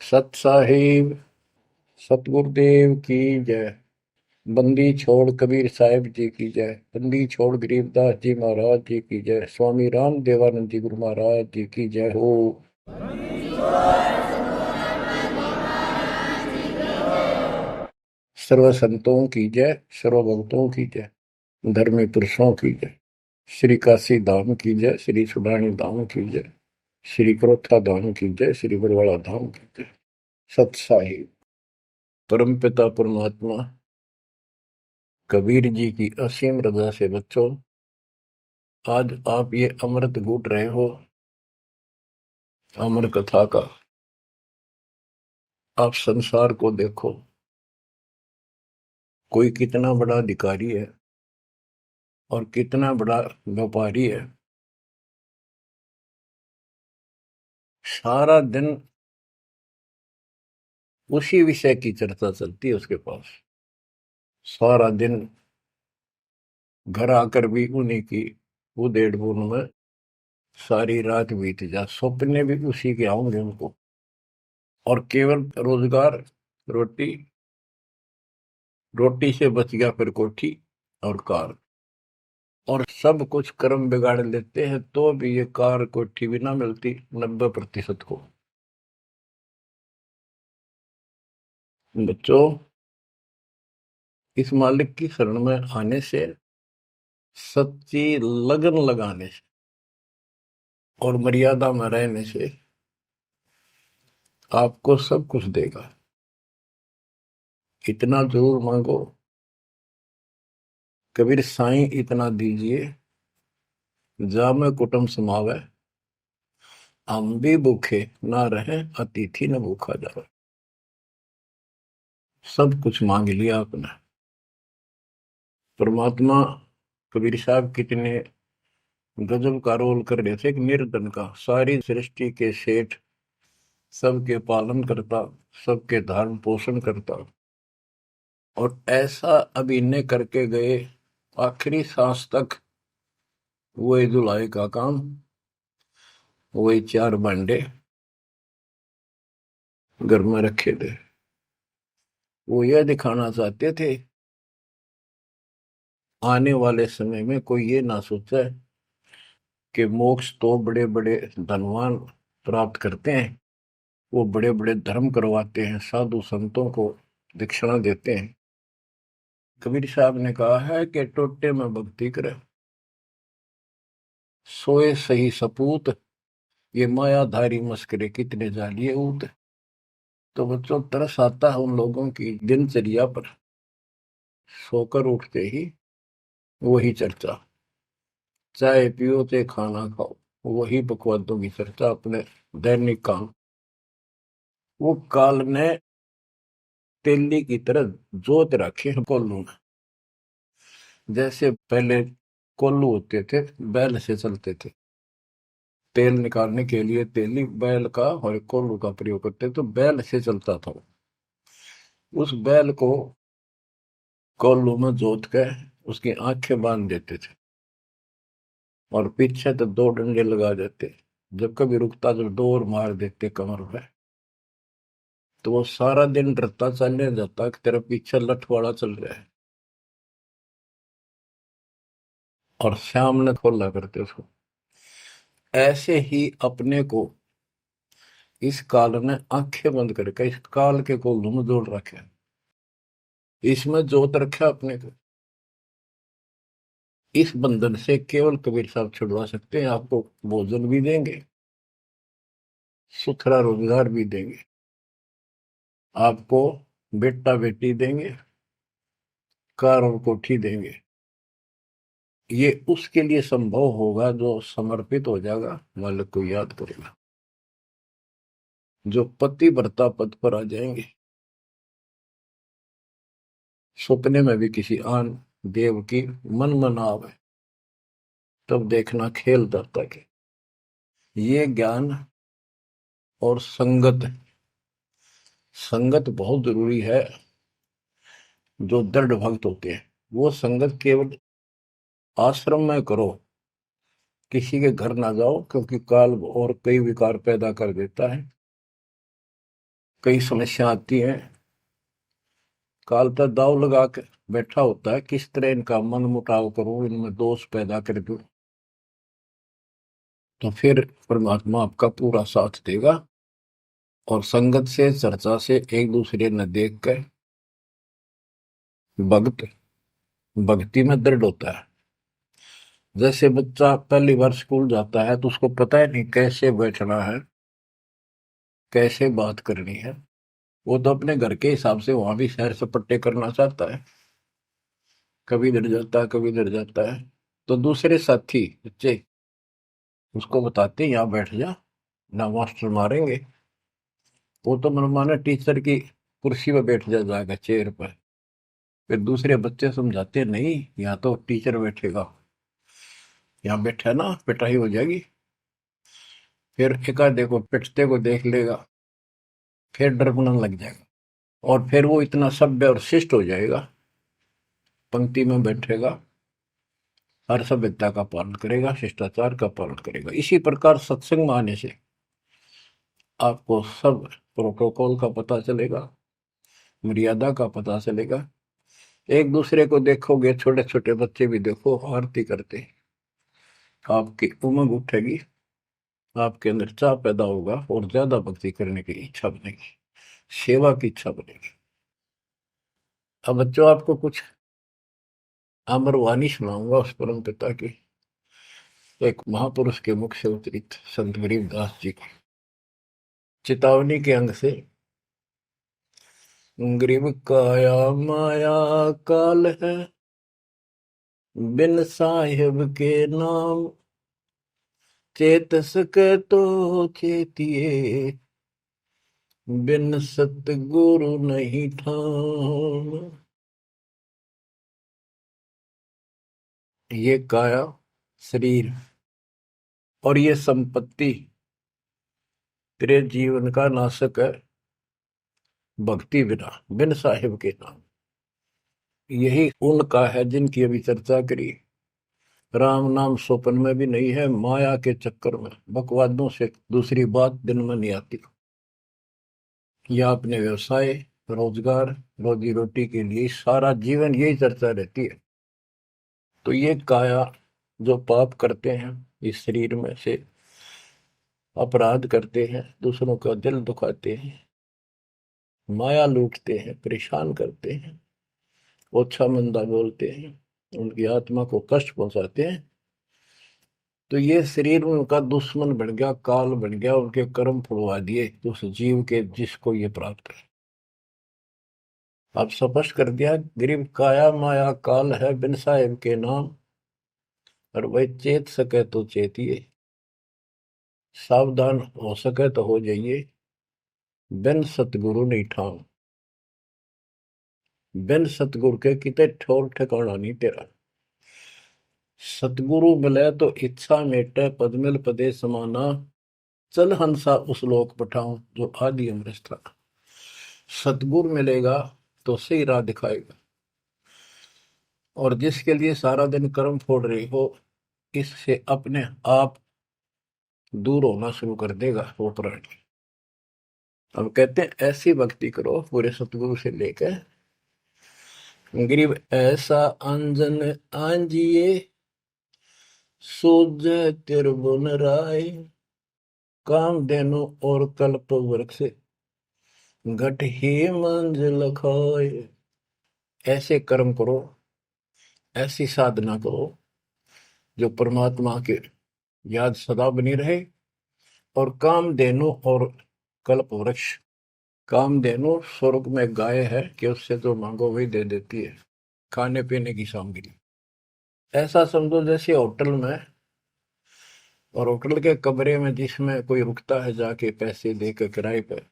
सत साहिब सतगुरुदेव की जय। बंदी छोड़ कबीर साहिब जी की जय। बंदी छोड़ गरीबदास जी महाराज जी की जय। स्वामी राम देवानंद जी गुरु महाराज जी की जय हो। सर्व संतों की जय, सर्व भक्तों की जय, धर्मी पुरुषों की जय। श्री काशी धाम की जय, श्री सुडानी धाम की जय, श्री क्रोथा धाम की जय, श्री बरवाड़ा धाम की जय। सत साहिब परम पिता परमात्मा कबीर जी की असीम रजा से बच्चों, आज आप ये अमृत घूट रहे हो अमर कथा का। आप संसार को देखो, कोई कितना बड़ा अधिकारी है और कितना बड़ा व्यापारी है। सारा दिन उसी विषय की चर्चा चलती है उसके पास। सारा दिन घर आकर भी उन्हीं की उधेड़ बुन में सारी रात बीत जा, सपने भी उसी के आऊंगे उनको। और केवल रोजगार, रोटी, रोटी से बच गया फिर कोठी और कार। और सब कुछ कर्म बिगाड़ लेते हैं तो भी ये कार कोठी भी ना मिलती 90% को। बच्चों, इस मालिक की शरण में आने से, सच्ची लगन लगाने से और मर्यादा में रहने से आपको सब कुछ देगा। इतना जरूर मांगो, कबीर साईं इतना दीजिए, जामे कुटुंब समावे, हम भी भूखे ना रहे, अतिथि न भूखा जावे। सब कुछ मांग लिया आपने। परमात्मा कबीर साहब कितने गजब का रोल कर रहे थे। एक निर्धन का, सारी सृष्टि के सेठ, सबके पालन करता, सबके धारण पोषण करता, और ऐसा अभिनय करके गए आखिरी सांस तक। वही धुलाई का काम, वही 4 भांडे घर में रखे थे। वो यह दिखाना चाहते थे आने वाले समय में कोई ये ना सोचे कि मोक्ष तो बड़े बड़े धनवान प्राप्त करते हैं, वो बड़े बड़े धर्म करवाते हैं, साधु संतों को दक्षिणा देते हैं। कबीर साहब ने कहा है कि टोटे में भक्ति करे, सोए सही सपूत, ये मायाधारी मस्करे कितने जालिए ऊत। तो बच्चों, तरस आता है उन लोगों की दिनचर्या पर। सोकर उठते ही वही चर्चा, चाय पियो चाहे खाना खाओ, वही बकवादों की चर्चा, अपने दैनिक काम। वो काल ने तेली की तरह जोत रखे हैं कोल्लू में। जैसे पहले कोल्लू होते थे, बैल से चलते थे, तेल निकालने के लिए तेली बैल का और कोल्लू का प्रयोग करते, तो बैल से चलता था। उस बैल को कोल्लू में जोत के उसकी आंखें बांध देते थे और पीछे तो 2 डंडे लगा देते। जब कभी रुकता तो डोर मार देते कमर पे। तो वो सारा दिन डरता चलने जाता कि तेरा पीछे लठवाड़ा चल रहा है, और शाम ने खोला करते उसको। ऐसे ही अपने को इस काल ने आंखें बंद करके इस काल के कोल्लू में जोड़ रखे, इसमें जोत रखा अपने को। इस बंधन से केवल कबीर साहब छुड़वा सकते हैं। आपको भोजन भी देंगे, सुथरा रोजगार भी देंगे, आपको बेटा बेटी देंगे, कार और कोठी देंगे। ये उसके लिए संभव होगा जो समर्पित हो जाएगा, मालिक को याद करेगा। जो पति व्रता पद पर आ जाएंगे, सपने में भी किसी आन देव की मन में आवे, तब देखना खेल दाता के। ये ज्ञान और संगत, संगत बहुत जरूरी है। जो दृढ़ भक्त होते हैं वो संगत केवल आश्रम में करो, किसी के घर ना जाओ, क्योंकि काल और कई विकार पैदा कर देता है। कई समस्या आती हैं, काल पर दाव लगा के बैठा होता है, किस तरह इनका मन मुटाव करूं, इनमें दोष पैदा कर दूं, तो फिर परमात्मा आपका पूरा साथ देगा। और संगत से, चर्चा से, एक दूसरे न देख कर भक्त भक्ति में दृढ़ होता है। जैसे बच्चा पहली बार स्कूल जाता है तो उसको पता है नहीं कैसे बैठना है, कैसे बात करनी है। वो तो अपने घर के हिसाब से वहां भी सैर सपट्टे करना चाहता है, कभी इधर जाता है कभी इधर जाता है। तो दूसरे साथी बच्चे उसको बताते हैं यहाँ बैठ जा, ना मास्टर मारेंगे। वो तो मनमाना टीचर की कुर्सी पर बैठ जाएगा, चेयर पर। फिर दूसरे बच्चे समझाते हैं नहीं, यहाँ तो टीचर बैठेगा, यहाँ बैठा ना पिटाई हो जाएगी। फिर एक आधे को पिटते को देख लेगा, फिर डरने लग जाएगा, और फिर वो इतना सभ्य और शिष्ट हो जाएगा, पंक्ति में बैठेगा, हर सभ्यता का पालन करेगा, शिष्टाचार का पालन करेगा। इसी प्रकार सत्संग में आने से आपको सब प्रोटोकॉल का पता चलेगा, मर्यादा का पता चलेगा। एक दूसरे को देखोगे, छोटे छोटे बच्चे भी देखो आरती करते, आपकी उमंग उठेगी, आपके अंदर चाह पैदा होगा और ज्यादा भक्ति करने की इच्छा बनेगी, सेवा की इच्छा बनेगी। अब बच्चों आपको कुछ अमरवाणी सुनाऊंगा उस परम पिता की, एक महापुरुष के मुख से उतरित संत गरीबदास जी की चेतावनी के अंग से। गरीब काया माया काल है, बिन साहिब के नाम, चेत सके तो चेतिए, बिन सतगुरु नहीं ठाम। ये काया शरीर और ये संपत्ति तेरे जीवन का नाशक है, भक्ति बिना, बिन साहिब के नाम। यही उनका है जिनकी अभी चर्चा करी। राम नाम स्वप्न में भी नहीं है, माया के चक्कर में बकवादों से दूसरी बात दिन में नहीं आती। या अपने व्यवसाय, रोजगार, रोजी रोटी के लिए सारा जीवन यही चर्चा रहती है। तो ये काया जो पाप करते हैं, इस शरीर में से अपराध करते हैं, दूसरों का दिल दुखाते हैं, माया लूटते हैं, परेशान करते हैं, ओछा मंदा बोलते हैं, उनकी आत्मा को कष्ट पहुंचाते हैं, तो ये शरीर उनका दुश्मन बन गया, काल बन गया, उनके कर्म फुड़वा दिए उस जीव के जिसको ये प्राप्त है। आप स्पष्ट कर दिया, गरीब काया माया काल है, बिन साहिब के नाम, और वह चेत सके तो चेतिए, सावधान हो सके तो हो जाइए, बिन सतगुरु नहीं ठाम। बिन सतगुरु के किते ठोर ठिकाना नहीं तेरा। सतगुरु मिले तो इच्छा मेटे, पद मिल पदे समाना, चल हंसा उस लोक पठाऊं जो आदि अमृत था। सतगुरु मिलेगा तो सही राह दिखाएगा, और जिसके लिए सारा दिन कर्म फोड़ रही हो, इससे अपने आप दूर होना शुरू कर देगा वो प्राणी। अब कहते हैं ऐसी भक्ति करो पूरे सतगुरु से लेकर, गरीब ऐसा अंजन आंजिए, सूझ त्रिभुवन राय, काम देनो और कल्प वृक्ष, घट ही मंजिल खाए। ऐसे कर्म करो, ऐसी साधना करो जो परमात्मा के याद सदा बनी रहे। और कामधेनु और कल्प वृक्ष, कामधेनु स्वर्ग में गाय है कि उससे जो मांगो वही दे देती है, खाने पीने की सामग्री। ऐसा समझो जैसे होटल में, और होटल के कमरे में जिसमें कोई रुकता है जाके पैसे देकर किराए पे,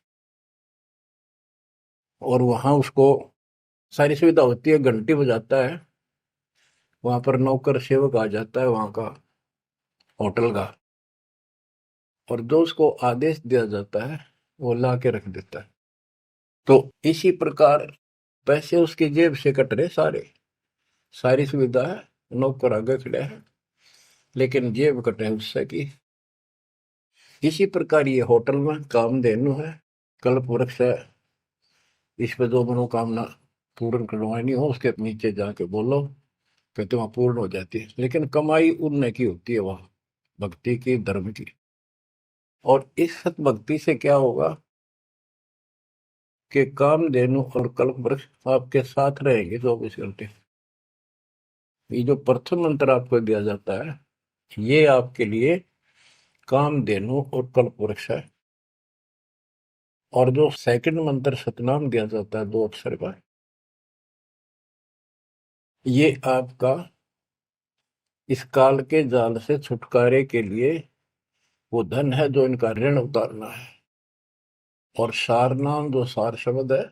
और वहां उसको सारी सुविधा होती है, घंटी बजाता है, वहां पर नौकर सेवक आ जाता है वहां का होटल का, और जो उसको आदेश दिया जाता है वो ला के रख देता है। तो इसी प्रकार पैसे उसकी जेब से कट रहे सारे, सारी सुविधा है, नौकर आगे खड़े हैं, लेकिन जेब कटे उससे की। इसी प्रकार ये होटल में कामधेनु है, कल्प वृक्ष है, इस पे जो मनोकामना पूर्ण करवानी हो उसके नीचे जाके बोलो, कहते वहां पूर्ण हो जाती है। लेकिन कमाई उनने की होती है वहां, भक्ति की, धर्म की। और इस सत भक्ति से क्या होगा कि कामधेनु और कल्प वृक्ष आपके साथ रहेंगे 24 घंटे। ये जो प्रथम मंत्र आपको दिया जाता है, ये आपके लिए कामधेनु और कल्प वृक्ष है। और जो सेकंड मंत्र सतनाम दिया जाता है 2 अक्षर का, ये आपका इस काल के जाल से छुटकारे के लिए वो धन है जो इनका ऋण उतारना है। और सारनाम जो सार शब्द है,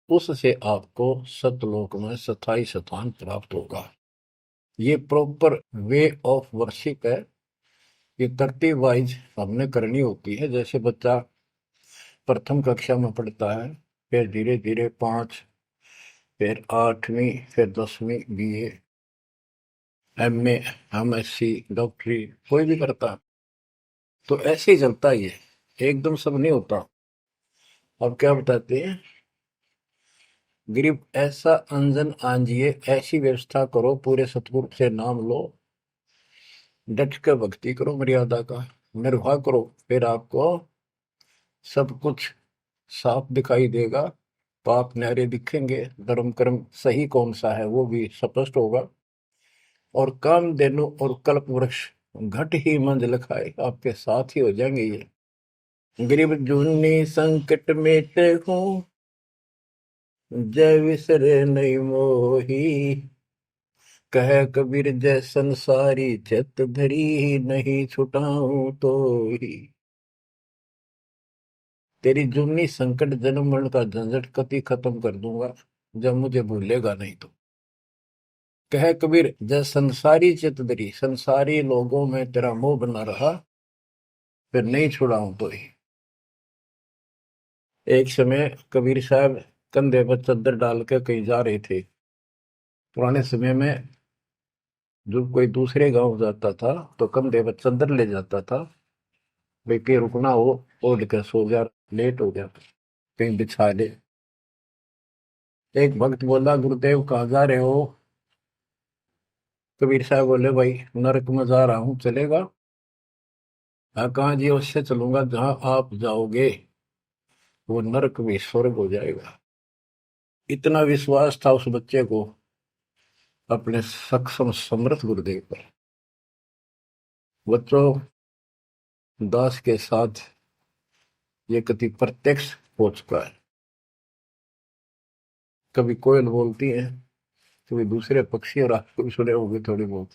उससे आपको सतलोक में स्थायी स्थान प्राप्त होगा। ये प्रॉपर वे ऑफ वर्शिप है। ये तरतीब वाइज हमने करनी होती है। जैसे बच्चा प्रथम कक्षा में पढ़ता है, फिर धीरे धीरे 5, फिर 8वीं, फिर 10वीं BA, MA, MSc, डॉक्टरी कोई भी करता है, तो ऐसे ही चलता ही है, एकदम सब नहीं होता। अब क्या बताते हैं, गरीब ऐसा अंजन आंजिए, ऐसी व्यवस्था करो, पूरे सतगुरु से नाम लो, डट के भक्ति करो, मर्यादा का निर्वाह करो, फिर आपको सब कुछ साफ दिखाई देगा। पाप न्यारे दिखेंगे, धर्म कर्म सही कौन सा है वो भी स्पष्ट होगा। और कामधेनु और कल्प वृक्ष घट ही मंजिल खाए, आपके साथ ही हो जाएंगे ये। गरीब जूनी संकट मेटे हूँ, जय विसरे नहीं मोही, कह कबीर जय संसारी, चित धरी नहीं छुटाऊं तो ही। तेरी जूनी संकट जन्म मरण का झंझट कति खत्म कर दूंगा, जब मुझे भूलेगा नहीं तो। कह कबीर जय संसारी चित धरी, संसारी लोगों में तेरा मोह बना रहा, फिर नहीं छुड़ाऊं तो ही। एक समय कबीर साहब कंधे पर चद्दर डाल के कहीं जा रहे थे। पुराने समय में जब कोई दूसरे गांव जाता था तो कंधे पर चद्दर ले जाता था, भाई कहीं रुकना हो, ओढ़ के सो जा, लेट हो गया कहीं बिछा ले। एक भक्त बोला, गुरुदेव कहाँ जा रहे हो? कबीर साहब बोले, भाई नरक में जा रहा हूं, चलेगा? हाँ, कहाँ जी? उससे चलूंगा जहां आप जाओगे वो नरक भी स्वर्ग हो जाएगा। इतना विश्वास था उस बच्चे को अपने सक्षम समर्थ गुरुदेव पर। बच्चों, दास के साथ ये कति प्रत्यक्ष हो चुका है। कभी कोयल बोलती है, कभी दूसरे पक्षी, और आपको भी सुने होंगे थोड़ी बहुत।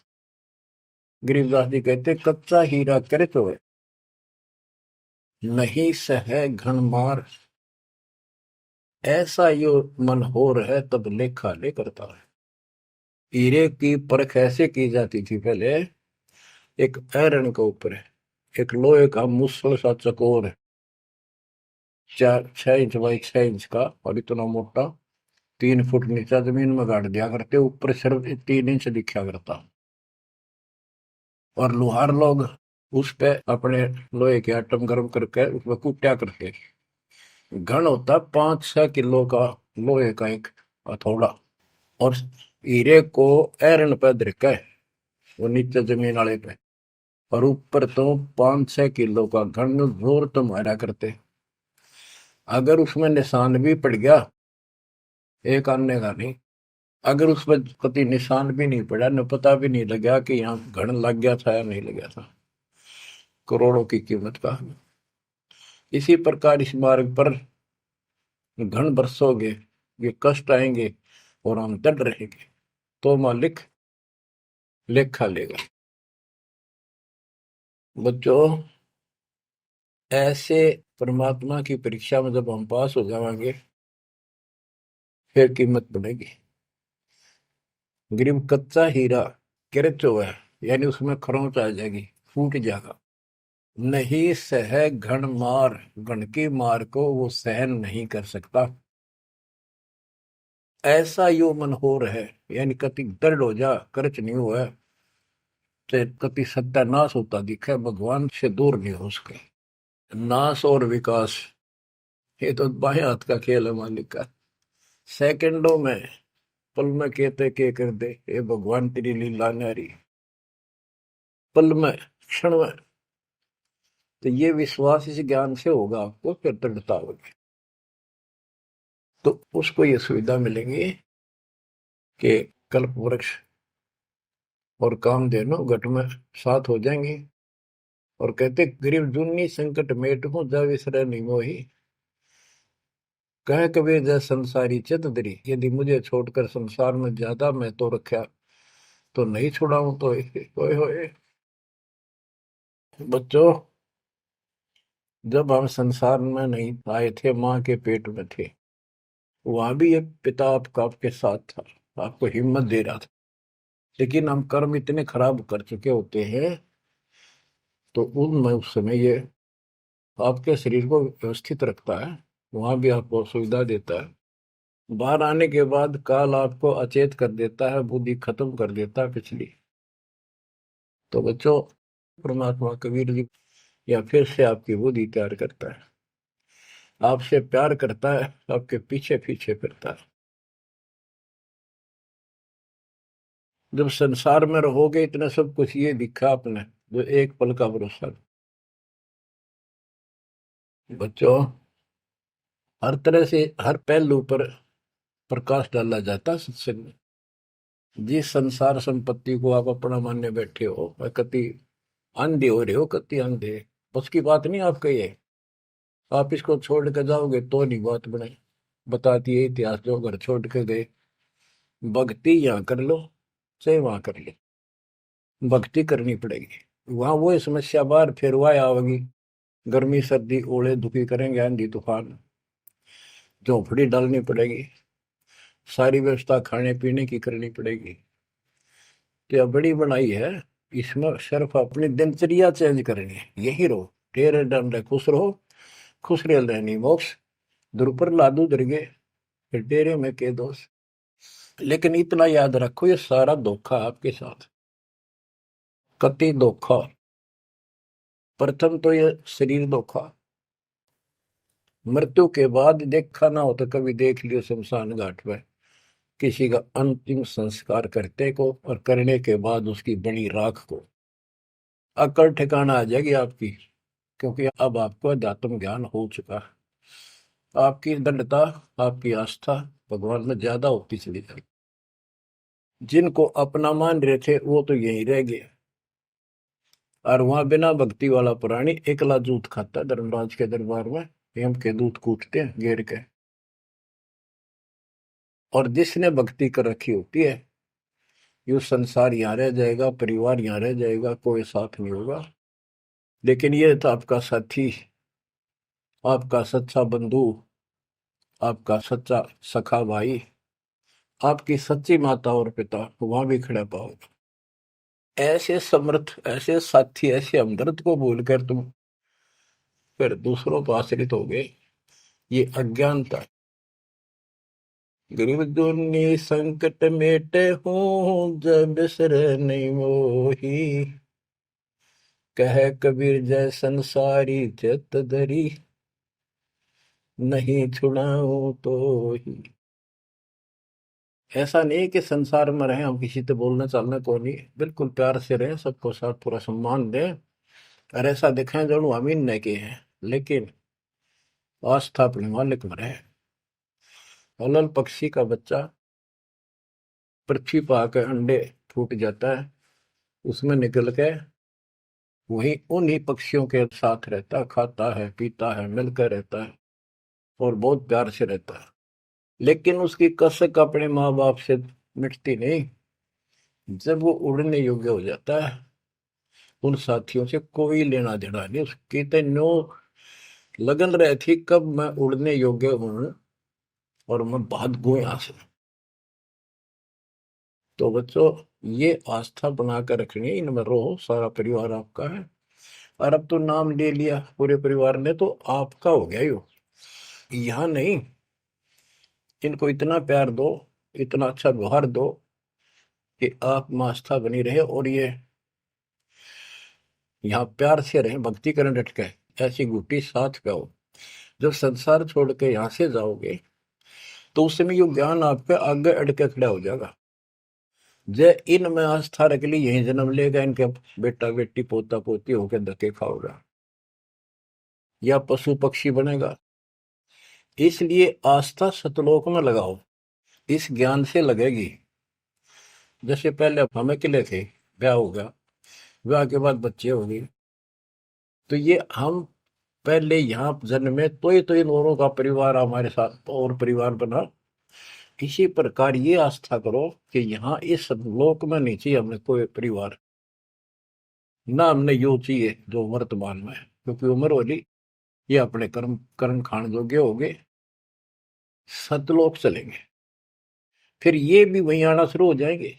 गरीबदास जी कहते, कच्चा हीरा करे तो है, नहीं सह घन मार, ऐसा यो मन होर है, तब लेखा ले करता है। हीरे की परख ऐसे की जाती थी पहले, एक आयरन के ऊपर है, एक लोहे का मुसल सा चकोर है, 6 इंच बाई 6 इंच का, और इतना मोटा, 3 फुट नीचा जमीन में गाड़ दिया करते, ऊपर सिर्फ 3 इंच दिखा करता। और लोहार लोग उस पे अपने लोहे के आइटम गर्म करके उसमें कूटा करते। घन होता 5-6 किलो का लोहे का एक हथौड़ा, और हीरे को आयरन पे धरका है वो नीचे जमीन वाले पे, और ऊपर तो 5-6 किलो का घन जोर तो मारा करते। अगर उसमें निशान भी पड़ गया, एक आने का नहीं, अगर उसमें कभी निशान भी नहीं पड़ा, न पता भी नहीं लगा कि यहाँ घन लग गया था या नहीं लग गया था, करोड़ों की कीमत का। इसी प्रकार इस मार्ग पर घन बरसोगे, ये कष्ट आएंगे और हम डट रहेंगे, तो मालिक लेखा लेगा। बच्चों, ऐसे परमात्मा की परीक्षा में जब हम पास हो जाएंगे, फिर कीमत बढ़ेगी। गरीब कच्चा हीरा किरच हुआ है, यानी उसमें खरोंच आ जाएगी, फूट जाएगा। नहीं सह घन मार, घन की मार को वो सहन नहीं कर सकता। ऐसा यो मन हो रहे, यानी कति दर्द हो जा, करच नहीं हुआ, तो कति सत्यानाश होता दिखे, भगवान से दूर नहीं हो सके। नाश और विकास, ये तो बाएं हाथ का खेल है मालिक का। सेकंडों में, पल में कहते के कर दे, ये भगवान तेरी लीला न्यारी। पल में, क्षण में। तो ये विश्वास इस ज्ञान से होगा आपको, फिर दृढ़ता होगी। तो उसको ये सुविधा मिलेगी कि कल्प वृक्ष और कामधेनु घट में साथ हो जाएंगे। और कहते गरीब जुन्नी संकट मेट हूं जा विसरे नहीं मोही। कह कबीर जय संसारी चित दरी, यदि मुझे छोड़कर संसार में ज्यादा मैं तो रखा तो नहीं छुड़ाऊं तो होए होए। बच्चों, जब हम संसार में नहीं आए थे, माँ के पेट में थे, वहां भी एक पिता आपका आपके साथ था, आपको हिम्मत दे रहा था। लेकिन हम कर्म इतने खराब कर चुके होते हैं, तो उनमें उस समय ये आपके शरीर को व्यवस्थित रखता है, वहां भी आपको सुविधा देता है। बाहर आने के बाद काल आपको अचेत कर देता है, बुद्धि खत्म कर देता है पिछली। तो बच्चों, परमात्मा कबीर जी या फिर से आपकी बुद्धि तैयार करता है, आपसे प्यार करता है, आपके पीछे पीछे फिरता है। जब संसार में रहोगे, इतना सब कुछ ये दिखा आपने, जो एक पल का भरोसा। बच्चों, हर तरह से हर पहलू पर प्रकाश डाला जाता है सत्संग में। जिस संसार संपत्ति को आप अपना मानने बैठे हो, कति अंधे हो रहे हो, कति अंधे, बस की बात नहीं आपका ये। आप इसको छोड़ के जाओगे तो नहीं बात बने। बताती है इतिहास, जो घर छोड़ के गए, भक्ति यहाँ कर लो चाहे वहां कर लो, भक्ति करनी पड़ेगी। वहां वो समस्या बार फिर वह आवेगी, गर्मी सर्दी ओले दुखी करेंगे, आंधी तूफान, झोपड़ी डालनी पड़ेगी, सारी व्यवस्था खाने पीने की करनी पड़ेगी। तो यह बड़ी बनाई है, इसमें सिर्फ अपनी दिनचर्या चेंज करनी है। यही रहो, टेरे डंडे खुश रहो, खुश रह रहनी मोक्ष, दुर लादू दरगे, फिर डेरे में के दोष। लेकिन इतना याद रखो, ये सारा धोखा आपके साथ, कति धोखा। प्रथम तो ये शरीर धोखा, मृत्यु के बाद देखा ना हो तो कभी देख लियो शमशान घाट में किसी का अंतिम संस्कार करते को, और करने के बाद उसकी बड़ी राख को अकड़ ठिकाना आ जाएगी आपकी। क्योंकि अब आपको अध्यात्म ज्ञान हो चुका है, आपकी दृढ़ता, आपकी आस्था भगवान में ज्यादा होती चली जाएगी। जिनको अपना मान रहे थे वो तो यहीं रह गए, और वहां बिना भक्ति वाला प्राणी एकला जूत खाता है धर्मराज के दरबार में, यम के दूत कूटते हैं घेर के। और जिसने भक्ति कर रखी होती है, यो संसार यहाँ रह जाएगा, परिवार यहाँ रह जाएगा, कोई साथ नहीं होगा। लेकिन ये तो आपका साथी, आपका सच्चा बंधु, आपका सच्चा सखा भाई, आपकी सच्ची माता और पिता वहां भी खड़ा पाओगे। ऐसे समर्थ, ऐसे साथी, ऐसे हमदर्द को भूलकर तुम फिर दूसरों पर आश्रित हो गए, ये अज्ञानता। गरीब दुनी संकट मेटे हूँ, जब बिसर नहीं मोही। कह कबीर जय संसारी चित धरी, नहीं छुड़ाऊं तो ही। ऐसा नहीं कि संसार में रहे हम किसी से बोलने चालने को नहीं, बिल्कुल प्यार से रहे, सबको साथ पूरा सम्मान दें, और ऐसा दिखाएं जो हम इन नहीं के हैं, लेकिन आस्था अपने मालिक में रहे। अलल पक्षी का बच्चा पृथ्वी पर आकर अंडे फूट जाता है, उसमें निकल के वही उन्हीं पक्षियों के साथ रहता है, खाता है, पीता है, मिलकर रहता है, और बहुत प्यार से रहता है। लेकिन उसकी कसक अपने माँ बाप से मिटती नहीं। जब वो उड़ने योग्य हो जाता है, उन साथियों से कोई लेना देना नहीं, उसकी तो नो लगन रही थी कब मैं उड़ने योग्य हूं और मैं भाग गूं यहां से। तो बच्चों, ये आस्था बनाकर रखनी है, इनमें रहो, सारा परिवार आपका है। और अब तो नाम ले लिया पूरे परिवार ने, तो आपका हो गया यो। यहाँ नहीं, इनको इतना प्यार दो, इतना अच्छा व्यवहार दो कि आप में आस्था बनी रहे, और ये यहाँ प्यार से रहे, भक्ति करें डट के, ऐसी गुटी साथ पे हो। जब संसार छोड़ के यहां से जाओगे तो उस समय ये ज्ञान आपके आगे अड़के खड़ा हो जाएगा। जय इनमें आस्था रख ली, यही जन्म लेगा, इनके बेटा बेटी पोता पोती होकर धक्के खाओगा या पशु पक्षी बनेगा। इसलिए आस्था सतलोक में लगाओ, इस ज्ञान से लगेगी। जैसे पहले हम अकेले थे, ब्याह हो गया, ब्याह के बाद बच्चे हो गए, तो ये हम पहले यहाँ जन्मे तो इन औरों का परिवार हमारे साथ और परिवार बना। इसी प्रकार ये आस्था करो कि यहाँ इस लोक में नहीं चाहिए हमने कोई परिवार, ना हमने यो चाहिए जो वर्तमान में है, क्योंकि उम्र होली ये अपने कर्म कर्म खान योग्य हो गए, सतलोक चलेंगे, फिर ये भी वहीं आना शुरू हो जाएंगे,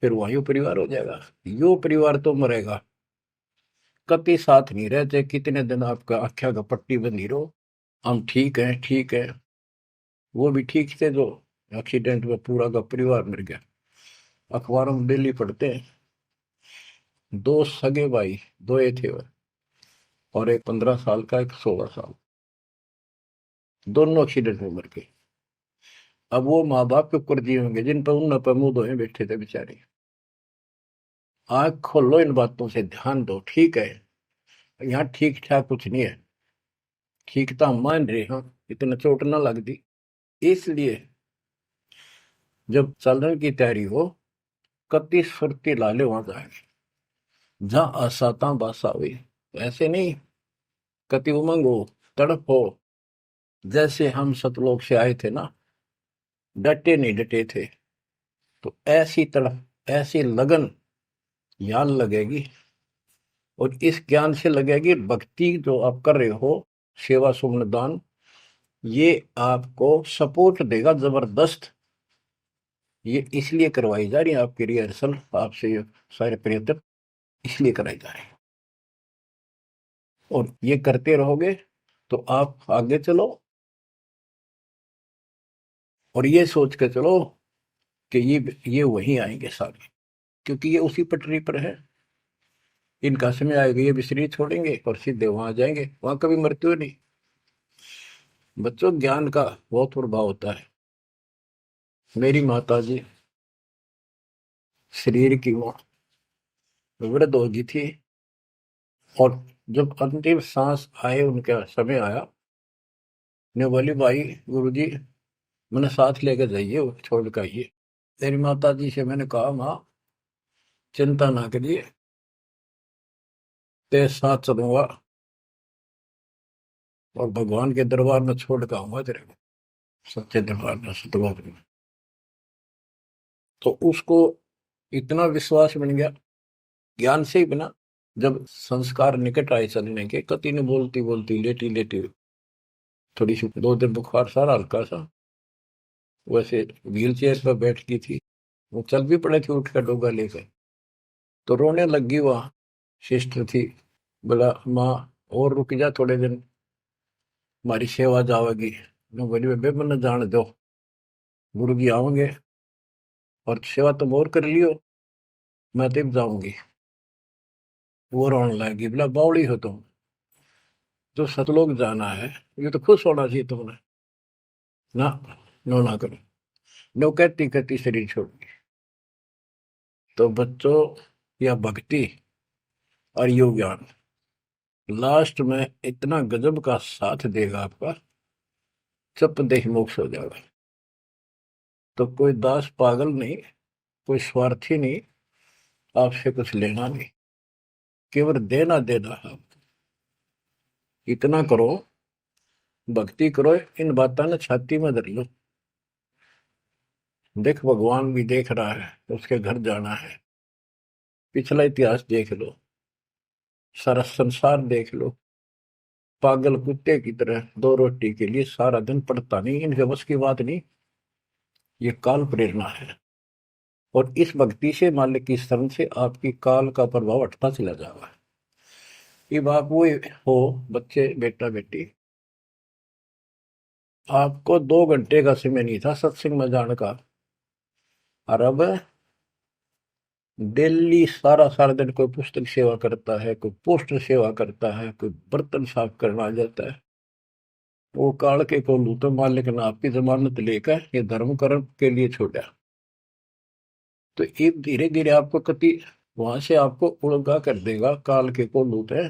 फिर वहीं परिवार हो जाएगा। यो परिवार तो मरेगा, कभी साथ नहीं रहते, कितने दिन आपका आख्या का पट्टी बंधी रहो, हम ठीक है ठीक है। वो भी ठीक थे जो एक्सीडेंट में पूरा का परिवार मर गया। अखबारों में डेली पढ़ते हैं, दो सगे भाई, दो ये थे, और एक 15 साल का, एक 16 साल, दोनों एक्सीडेंट में मर गए। अब वो माँ बाप के ऊपर जी होंगे जिन पर उन पर मुंह धोए बैठे थे बेचारे। आंख खोलो, इन बातों से ध्यान दो। ठीक है, यहाँ ठीक ठाक कुछ नहीं है, ठीक तो हम मान रहे हैं, इतना चोट ना लग दी। इसलिए जब चलने की तैयारी हो, कति सुरती लाले वहां जाएंगे जहां असाता बासा हुई। ऐसे नहीं, कति उमंग हो, तड़प हो, जैसे हम सतलोक से आए थे ना, डटे नहीं डटे थे, तो ऐसी तड़प ऐसी लगन यान लगेगी। और इस ज्ञान से लगेगी भक्ति जो आप कर रहे हो, सेवा सुमन दान, ये आपको सपोर्ट देगा जबरदस्त। ये इसलिए करवाई जा रही है आपकी रिहर्सल, आपसे ये सारे प्रयत्न इसलिए कराए जा रहे हैं। और ये करते रहोगे तो आप आगे चलो, और ये सोच के चलो कि ये वहीं आएंगे सारे, क्योंकि ये उसी पटरी पर है। इनका समय आएगा, ये भी शरीर छोड़ेंगे और सीधे वहां जाएंगे, वहां कभी मृत्यु नहीं। बच्चों, ज्ञान का बहुत प्रभाव होता है। मेरी माता जी शरीर की वो वृद्ध हो गई थी, और जब अंतिम सांस आए, उनका समय आया, ने बोली भाई गुरु जी मैंने साथ लेकर जाइए, वो छोड़ कर आइए। तेरी माता जी से मैंने कहा, माँ चिंता ना करिए, तेरे साथ चलूंगा और भगवान के दरबार में छोड़ कर आऊंगा तेरे को, सच्चे दरबार में, सतलोक में। तो उसको इतना विश्वास बन गया, ज्ञान से ही बना। जब संस्कार निकट आए चलने के, कति ने बोलती बोलती लेटी लेटी, थोड़ी सी 2 दिन बुखार सारा हल्का सा, वैसे व्हील चेयर पर बैठ की थी, वो चल भी पड़े थे उठ कर डोगा लेकर, तो रोने लगी। वहाँ सिस्टर थी, बोला माँ और रुक जा थोड़े दिन, हमारी सेवा जाओगी। मैं बोली बेबे मैंने जान दो, गुरु जी आओगे और सेवा तुम और कर लियो, मैं तब जाऊंगी। वो रोने लगी, बोला बावड़ी हो तुम, जो सतलोक जाना है ये तो खुश होना चाहिए तुमने, ना नो ना करो। नो कहती कहती शरीर छोड़ दी। तो बच्चों, या भक्ति और योग ज्ञान लास्ट में इतना गजब का साथ देगा आपका, चप देह मोक्ष हो जाएगा। तो कोई दास पागल नहीं, कोई स्वार्थी नहीं, आपसे कुछ लेना नहीं, केवल देना देना है। इतना करो, भक्ति करो, इन बातों ने छाती में धर लो। देख भगवान भी देख रहा है, उसके घर जाना है, पिछला इतिहास देख लो, सारा संसार देख लो। पागल कुत्ते की तरह 2 रोटी के लिए सारा दिन पड़ता नहीं, इनके बस की बात नहीं। ये काल प्रेरणा है, और इस भक्ति से, मालिक की शरण से आपकी काल का प्रभाव हटता चला जाएगा। अब आप वो हो बच्चे, बेटा बेटी, आपको 2 घंटे का समय नहीं था सत्संग में जाने का, और अब डेली सारा सारा दिन कोई पुस्तक सेवा करता है, कोई पोस्टर सेवा करता है, कोई बर्तन साफ करना आ जाता है। वो काल के को लू तो मालिक ने आपकी जमानत लेकर ये धर्म कर्म के लिए छोड़ा। तो ये धीरे धीरे आपको कति वहां से आपको उड़गा कर देगा काल के को लूट है।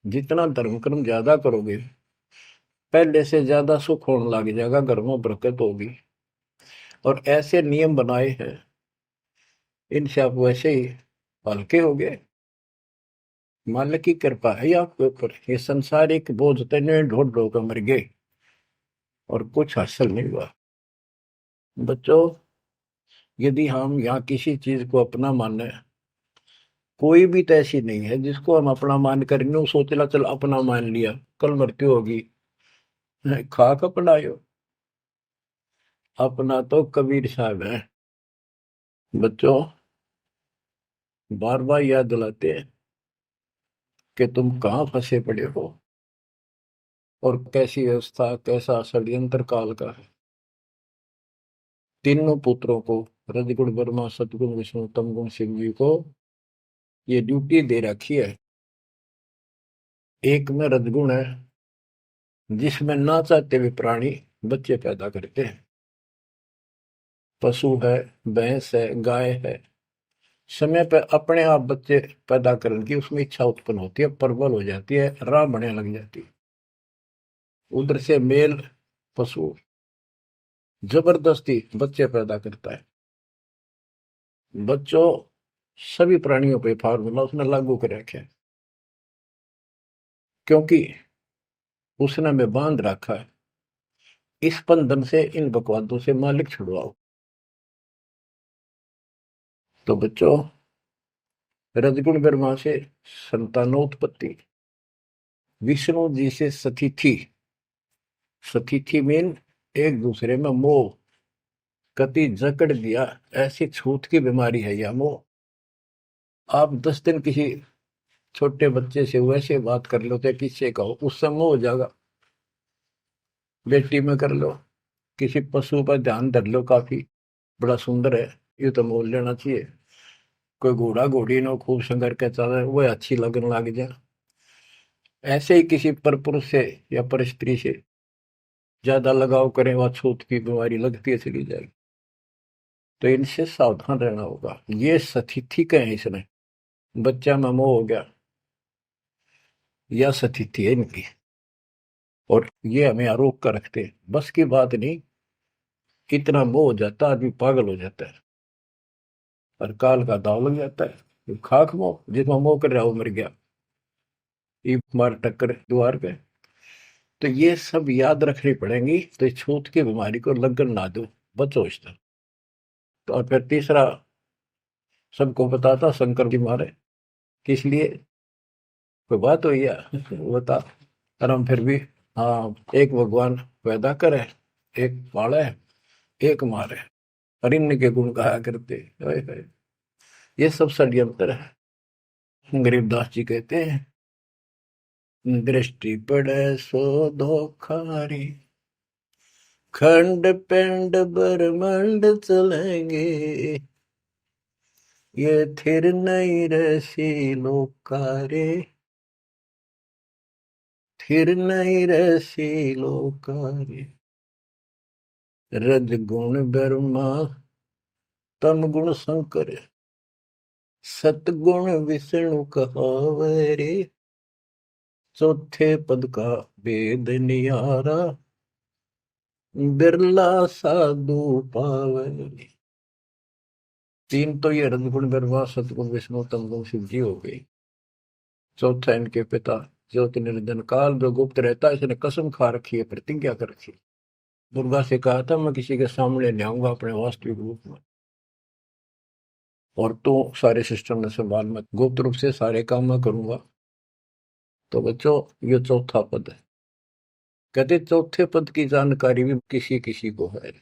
जितना धर्म कर्म ज्यादा करोगे पहले से ज्यादा सुख होने लग जाएगा, घर में बरकत होगी। और ऐसे नियम बनाए हैं इनसे आप वैसे ही हल्के हो गए। मालिक की कृपा है आपके ऊपर। ये संसारिक बोझ तने ढोल ढो कर मर गए और कुछ हासिल नहीं हुआ। बच्चों, यदि हम यहाँ किसी चीज को अपना माने, कोई भी तो ऐसी नहीं है जिसको हम अपना मान करेंगे वो सोचला चल अपना मान लिया कल मृत्यु होगी। खाक अपनायो, अपना तो कबीर साहब है। बच्चों, बार बार याद दिलाते हैं कि तुम कहाँ फंसे पड़े हो और कैसी व्यवस्था कैसा षड्यंत्र काल का है। तीनों पुत्रों को, रजगुण ब्रह्मा सतगुण विष्णु तमगुण शिव जी को ये ड्यूटी दे रखी है। एक में रजगुण है जिसमें ना चाहते हुए प्राणी बच्चे पैदा करते हैं। पशु है, भैंस है, गाय है, समय पर अपने आप बच्चे पैदा करने की उसमें इच्छा उत्पन्न होती है, प्रबल हो जाती है, राह बढ़ने लग जाती है। उधर से मेल पशु जबरदस्ती बच्चे पैदा करता है। बच्चों, सभी प्राणियों पे फार्मूला उसने लागू कर रखे है, क्योंकि उसने हमें बांध रखा है। इस बंधन से, इन बकवादों से मालिक छुड़वाओ। तो बच्चों, रजगुण ब्रह्मा से संतानोत्पत्ति, विष्णु जी से सतिथि। सतिथि मीन एक दूसरे में मोह, कति जकड़ दिया, ऐसी छूत की बीमारी है यह मोह। आप 10 दिन किसी छोटे बच्चे से वैसे बात कर लो तो किससे कहो उससे मोह हो जाएगा। बेटी में कर लो, किसी पशु पर ध्यान धर लो, काफी बड़ा सुंदर है ये तो मोल लेना चाहिए। कोई घोड़ा घोड़ी नो खूब संगर के चल वो अच्छी लगने लग जाए। ऐसे ही किसी पर पुरुष से या पर स्त्री से ज्यादा लगाव करें वह छूत की बीमारी लगती है चली जाएगी। तो इनसे सावधान रहना होगा। ये सतिथि कहे इसने, बच्चा में मोह हो गया, यह सतिथि है इनकी। और ये हमें आरोप कर रखते हैं, बस की बात नहीं, इतना मोह हो जाता आदमी पागल हो जाता है और काल का दाव लग जाता है। ये खाक मोह, जिसमें मोह कर रहा वो मर गया, ये मार टक्कर द्वार पे। तो ये सब याद रखनी पड़ेंगी, तो इस छूत की बीमारी को लगन ना दो, बचो इससे। तो और फिर तीसरा सबको बताता शंकर की मारे किस लिए, कोई बात हुई है बता। और हम फिर भी, हाँ, एक भगवान पैदा करे, एक पाले, एक मारे, और इन्हीं के गुण गाया करते। हाय हाय, ये सब षड्यंत्र है। गरीबदास जी कहते हैं, दृष्टि पड़े सो धोखारी, खंड पिंड ब्रह्मांड चलेंगे, ये थिर नहीं रसी लोकारे, थिर नहीं रसी लोकारे। रज गुण ब्रह्मा तम गुण शंकर, सतगुण विष्णु कहावे रे, चौथे पद का वेद नियारा, बिरला साधु पावे। तीन तो ये रजगुण ब्रह्मा सतगुण विष्णु तमगुण शिव जी हो गई। चौथा इनके पिता ज्योति निरंजन काल जो गुप्त रहता है, इसने कसम खा रखी है, प्रतिज्ञा कर रखी है। दुर्गा से कहा था मैं किसी के सामने ले आऊंगा अपने वास्तविक रूप में, और तो सारे सिस्टम में संभाल, मैं गुप्त रूप से सारे काम मैं करूंगा। तो बच्चों, ये चौथा पद है। कहते चौथे पद की जानकारी भी किसी किसी को है,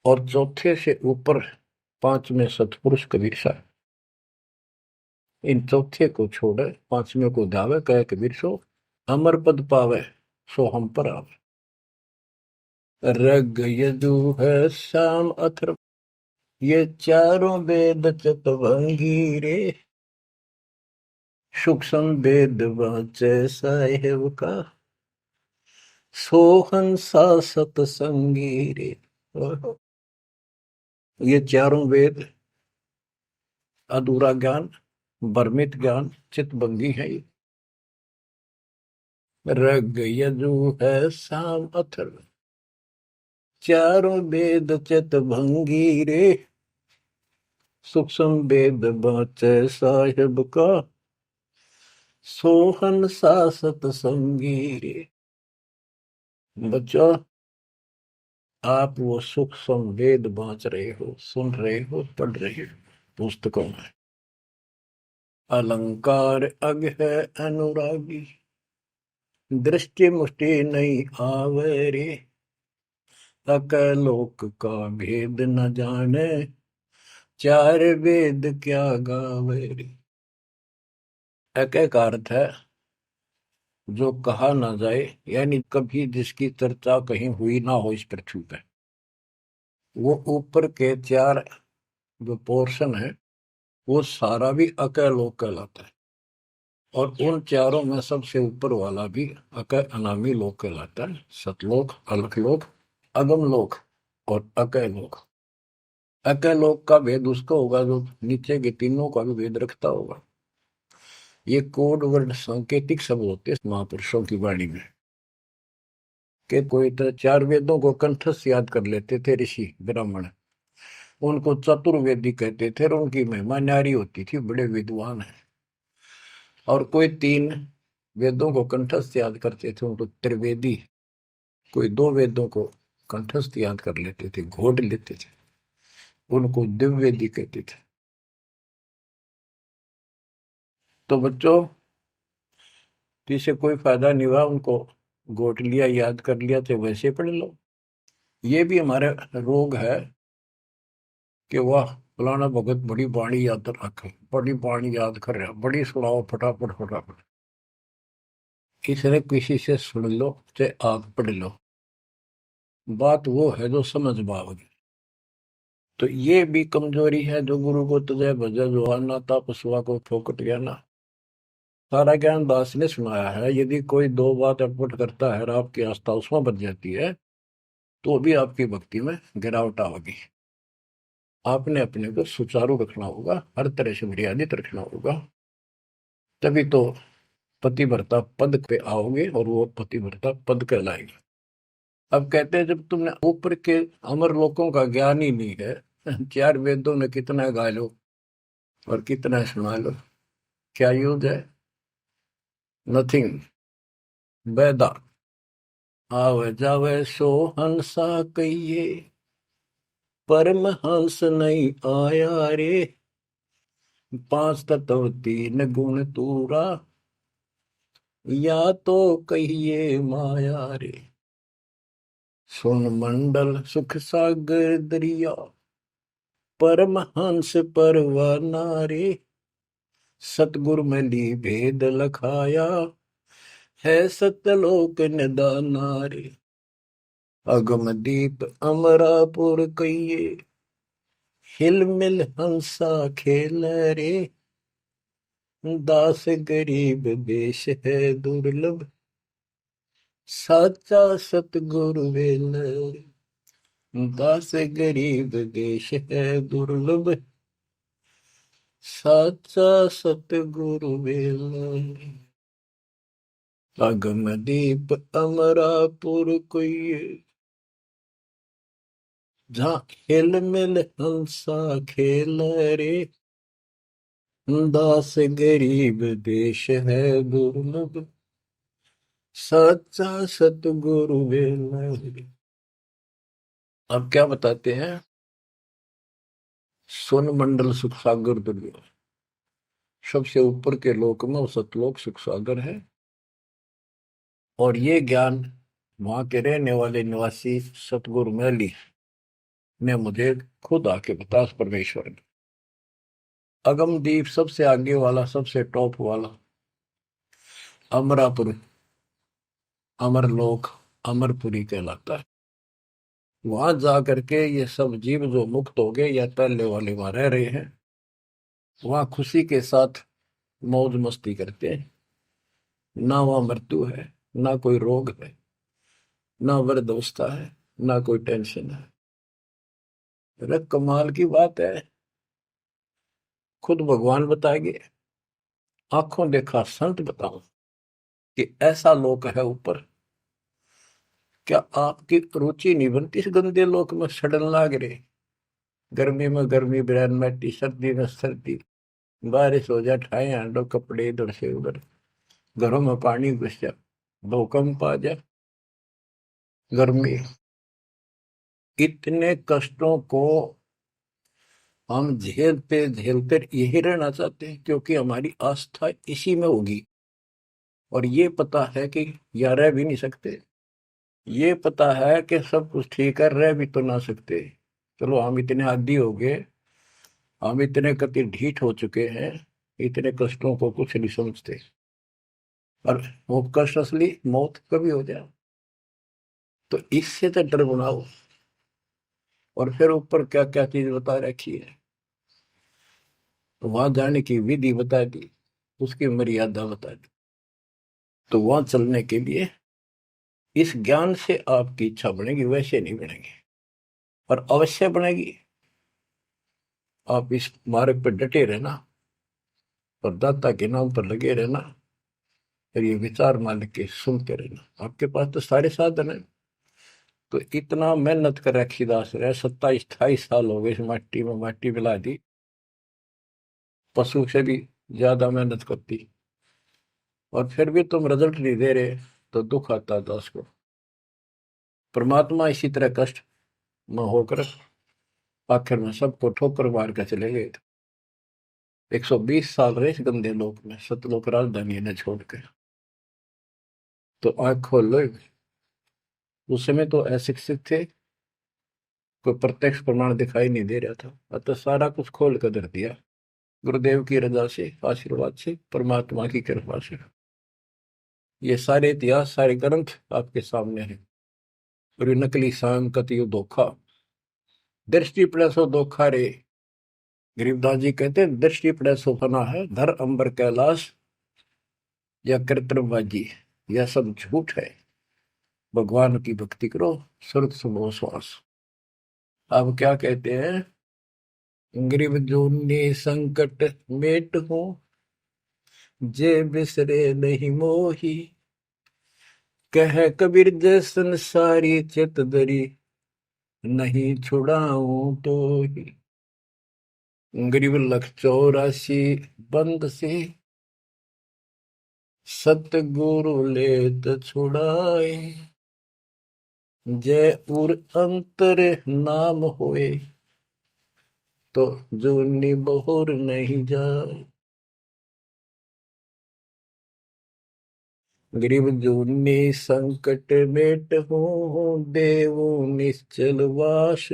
और चौथे से ऊपर 5 में सतपुरुष कबीर साहब। इन चौथे को छोड़े 5वें को धावे, कहे कबीर सो अमर पद पावे, सो हम पर आवे। रग यजु है श्याम अथर्व, ये चारों वेद चतुर्भंगी रे, सूक्ष्म वेद वाचे साहेब का, सोहंसा सतसंगी रे। ये चारों वेद अधूरा ज्ञान, भ्रमित ज्ञान, चितभंगी है ये। रग यजु है साम अथर्व, चारों वेद चितभंगी रे। सूक्ष्म वेद बाचे साहिब का, सोहन सा सतसंगी रे। बच्चों, आप वो सूक्ष्म वेद बांच रहे हो, सुन रहे हो, पढ़ रहे हो पुस्तकों में। अलंकार अग है अनुरागी, दृष्टि मुष्टि नहीं आवे रे। अकलोक का भेद न जाने, चार वेद क्या गावे रे। एक एक अर्थ है जो कहा ना जाए, यानी कभी जिसकी चर्चा कहीं हुई ना हो इस पृथ्वी पे। वो ऊपर के चार जो पोर्शन है वो सारा भी अकलोक कहलाता है। और उन चारों में सबसे ऊपर वाला भी अकय अनामी लोक कहलाता है। सतलोक, अलखलोक, अगम लोक और अकय लोक। अकय लोक का भेद उसका होगा जो नीचे के तीनों का भी भेद रखता होगा। ये कोड वर्ड सांकेतिक शब्द होते हैं महापुरुषों की वाणी में। कि कोई तो चार वेदों को कंठस्थ याद कर लेते थे ऋषि ब्राह्मण, उनको चतुर्वेदी कहते थे और उनकी महिमा न्यारी होती थी, बड़े विद्वान है। और कोई तीन वेदों को कंठस्थ याद करते थे, उनको त्रिवेदी। कोई दो वेदों को कंठस्थ याद कर लेते थे, घोट लेते थे, उनको दिव्यवेदी कहते थे। तो बच्चों, जिसे कोई फायदा नहीं हुआ, उनको घोट लिया, याद कर लिया, तो वैसे पढ़ लो। ये भी हमारे रोग है कि वाह फलाना भगत बड़ी बाणी याद रखे, बड़ी बाणी याद कर रहा, बड़ी सुनाओ फटाफट फटाफट। इसने किसी से सुन लो चाहे आप पढ़ लो, बात वो है जो समझ पाओगे। तो ये भी कमजोरी है जो गुरु को तुझे भजा जो आना था पशुआ को फोकट गया ना। सारा ज्ञान दास ने सुनाया है। यदि कोई दो बात अटपट करता है और आपकी आस्था उसमें बच जाती है तो भी आपकी भक्ति में गिरावट आएगी। आपने अपने को सुचारू रखना होगा, हर तरह से मर्यादित रखना होगा, तभी तो पतिव्रता पद पे आओगे और वो पतिव्रता पद कहलाएगा। अब कहते हैं जब तुमने ऊपर के अमर लोकों का ज्ञान ही नहीं है, चार वेदों में कितना गा लो और कितना सुना लो, क्या यूज है? नथिंग। बैदा आवे जावे सो हंसा कहिए, परमहंस नहीं आया रे। पांच तत्व तीन गुण तूरा, या तो कहिए माया रे। सुन मंडल सुख सागर दरिया, परमहंस परवाना रे। सतगुरु में ली भेद लखाया, है सतलोक निदाना रे। अगम दीप अमरापुर कहिए, हिल मिल हंसा खेल रे। दास गरीब देश है दुर्लभ, साचा सतगुरु वेल रे। दास गरीब देश है दुर्लभ, साचा सतगुरु वेल रे। अगम दीप अमरापुर कोई, जहाँ हिल मिल हंसा खेल रे। दास गरीब देश है दुर्लभ, सच्चा सतगुरु वेल। अब क्या बताते हैं? सुन मंडल सुख सागर दुर्लभ, सबसे ऊपर के लोक में वो सतलोक सुख सागर है। और ये ज्ञान वहां के रहने वाले निवासी सतगुरु मैली ने मुझे खुद आके बताया, परमेश्वर ने। अगमदीप सबसे आगे वाला, सबसे टॉप वाला अमरापुर, अमरलोक, अमरपुरी कहलाता है। वहां जा करके ये सब जीव जो मुक्त हो गए या पहले वाले वहां रह रहे हैं, वहां खुशी के साथ मौज मस्ती करते हैं। ना वहां मृत्यु है, ना कोई रोग है, ना वृद्धावस्था है, ना कोई टेंशन है। अरे कमाल की बात है, खुद भगवान बताएंगे, आंखों देखा संत बताऊं कि ऐसा लोक है ऊपर। क्या आपकी रुचि नहीं बनती इस गंदे लोक में सड़न लाग रहे? गर्मी में गर्मी बिरान मैटी, सर्दी में सर्दी, बारिश हो जाए ठाए हांडो कपड़े इधर से उधर, घरों में पानी घुस जाए, भूकंप आ जाए, गर्मी, इतने कष्टों को हम झेलते झेलते यही रहना चाहते हैं, क्योंकि हमारी आस्था इसी में होगी। और ये पता है कि या रह भी नहीं सकते, ये पता है कि सब कुछ ठीक है, रह भी तो ना सकते। चलो हम इतने आदी हो गए, हम इतने कति ढीठ हो चुके हैं, इतने कष्टों को कुछ नहीं समझते। और वो कष्ट असली मौत कभी हो जाए, तो इससे तो डर बनाओ। और फिर ऊपर क्या क्या चीज बता रखी है, तो वहां जाने की विधि बता दी, उसकी मर्यादा बता दी। तो वहां चलने के लिए इस ज्ञान से आपकी इच्छा बनेगी, वैसे नहीं बनेगी, और अवश्य बनेगी। आप इस मार्ग पर डटे रहना और दाता के नाम पर लगे रहना, फिर ये विचार मान के सुनते रहना। आपके पास तो सारे साधन है। तो इतना मेहनत कर रखी दास रहे, 27-28 साल हो गए इस माटी में माटी मिला दी, पशु से भी ज्यादा मेहनत करती, और फिर भी तुम रिजल्ट नहीं दे रहे, तो दुख आता है दास को। परमात्मा इसी तरह कष्ट में होकर आखिर में सबको ठोकर मार कर चले गए थे। 120 साल रहे इस गंदे लोक में, सतलोक राजधानी ने छोड़ के। तो आंख खोल लो। उस समय तो अशिक्षित थे, कोई प्रत्यक्ष प्रमाण दिखाई नहीं दे रहा था, अतः सारा कुछ खोल कर धर दिया, गुरुदेव की रजा से, आशीर्वाद से, परमात्मा की कृपा से। ये सारे इतिहास, सारे ग्रंथ आपके सामने हैं। और ये नकली सांग कतियो धोखा, दृष्टि पड़े सो धोखा रे। गरीबदास जी कहते हैं दृष्टि पड़े सो फना है, धर अंबर कैलाश या कृत्रिमबाजी, यह सब झूठ है। भगवान की भक्ति करो, सुरत सुबह श्वास। अब क्या कहते हैं, गरीब जूनी संकट मेट हो, जे बिसरे नहीं मोही, कह कबीर जय संसारी चित दरी, नहीं छुड़ाऊं तो ही। गरीब लख 84 बंद से, सतगुरु लेत छुड़ाए, जय उर अंतर नाम होए, तो जूनी बहुर नहीं जाए। गरीब जूनी संकट मेट हूँ, देवू निश्चल वास,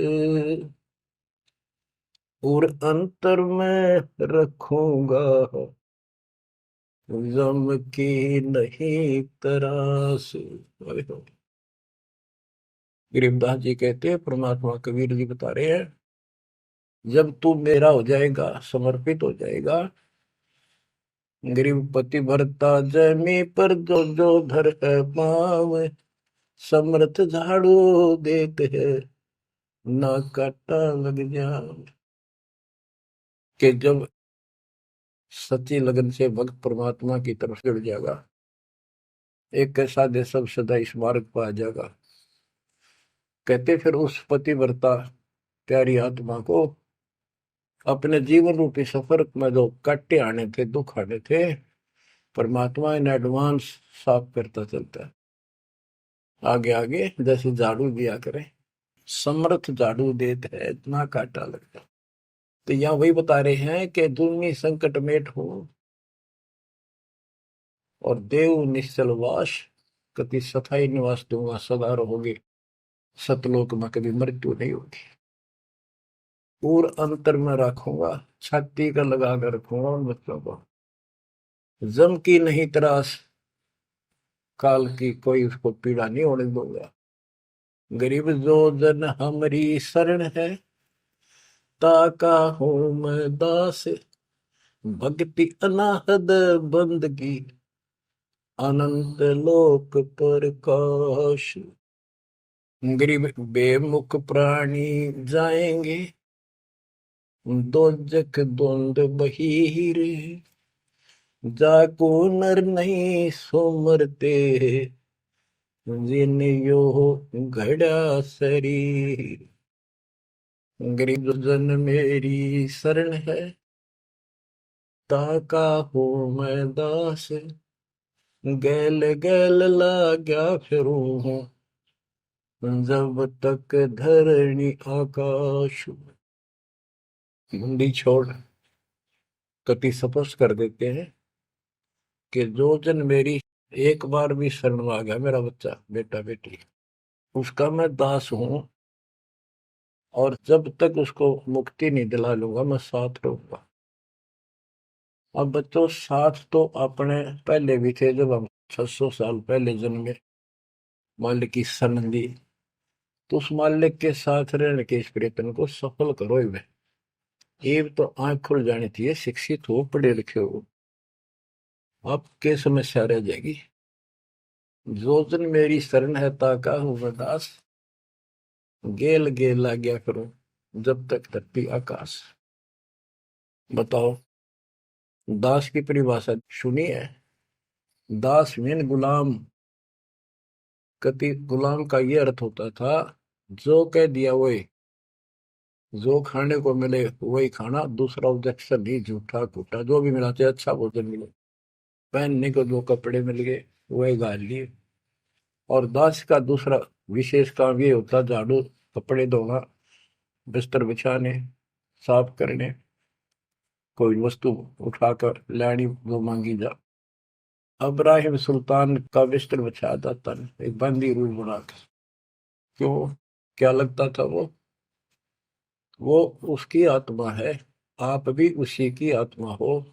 और अंतर में रखूंगा, गम की नहीं तरास। गरीबदास जी कहते हैं, परमात्मा कबीर जी बता रहे हैं, जब तू मेरा हो जाएगा, समर्पित हो जाएगा, गरीब पति भरता जमी पर जो जो धर है पाव, समर्थ झाड़ू देते हैं, ना काटा लग जाए। कि जब सच्ची लगन से भक्त परमात्मा की तरफ जुड़ जाएगा, एक कैसा दे सब सदा इस मार्ग पर आ जाएगा। कहते फिर उस पतिव्रता प्यारी आत्मा को अपने जीवन रूपी सफर में जो काटे आने थे, दुख आने थे, परमात्मा इन एडवांस साफ करता चलता है। आगे आगे जैसे झाड़ू दिया करे, समर्थ झाड़ू देते है, इतना काटा लगता। तो यहाँ वही बता रहे हैं कि दुर्मी संकट मेट हो, और देव निश्चल वास, कति सथाई निवास दूंगा, सदा रहोगे सतलोक में, कभी मृत्यु नहीं होगी। और अंतर में रखूंगा, छाती का लगा कर रखूंगा उन बच्चों को, जम की नहीं त्रास, काल की कोई उसको पीड़ा नहीं होने दूंगा। गरीब जो जन हमारी शरण है, ताका हूं मैं दास, भक्ति अनाहद बंदगी, अनंत लोक प्रकाश। गरीब बेमुख प्राणी जाएंगे दोजख द्वंद बहीर, जाको नर नहीं सो मरते, जिन यो घड़ा शरीर। गरीब जन मेरी शरण है, ताका हो मैं दास, गैल गैल लाग्या फिरूं हूँ, जब तक धरणी आकाश। मुंडी छोड़ कति स्पष्ट कर देते हैं कि जो जन मेरी एक बार भी शरण में आ गया, मेरा बच्चा बेटा बेटी, उसका मैं दास हूं, और जब तक उसको मुक्ति नहीं दिला लूंगा मैं साथ रहूंगा। अब बच्चों साथ तो अपने पहले भी थे, जब हम 600 साल पहले जन्मे, मालिक की शरण दी, तो उस मालिक के साथ रहने के इस प्रयत्न को सफल करो ही। ये तो आंख खुल जानी चाहिए, शिक्षित हो पढ़े लिखे हो, आपके समस्या रह जाएगी। जो जन मेरी शरण है ताका हूँ मैं दास, गेल गेल आ गया करूं, जब तक धरती आकाश। बताओ, दास की परिभाषा सुनी है? दास मीन गुलाम। कति गुलाम का ये अर्थ होता था, जो कह दिया वही, जो खाने को मिले वही खाना, दूसरा ऑब्जेक्शन नहीं, झूठा कूटा जो भी मिला, चाहे अच्छा भोजन मिले, पहनने को जो कपड़े मिल गए वही गाल लिए। और दास का दूसरा विशेष काम ये होता, झाड़ू, कपड़े धोना, बिस्तर बिछाने, साफ करने, कोई वस्तु उठाकर लानी वो मांगी जा। अब्राहिम सुल्तान का बिस्तर बिछाया जाता है एक बंदी रूम बना के। क्यों? क्या लगता था वो उसकी आत्मा है, आप भी उसी की आत्मा हो।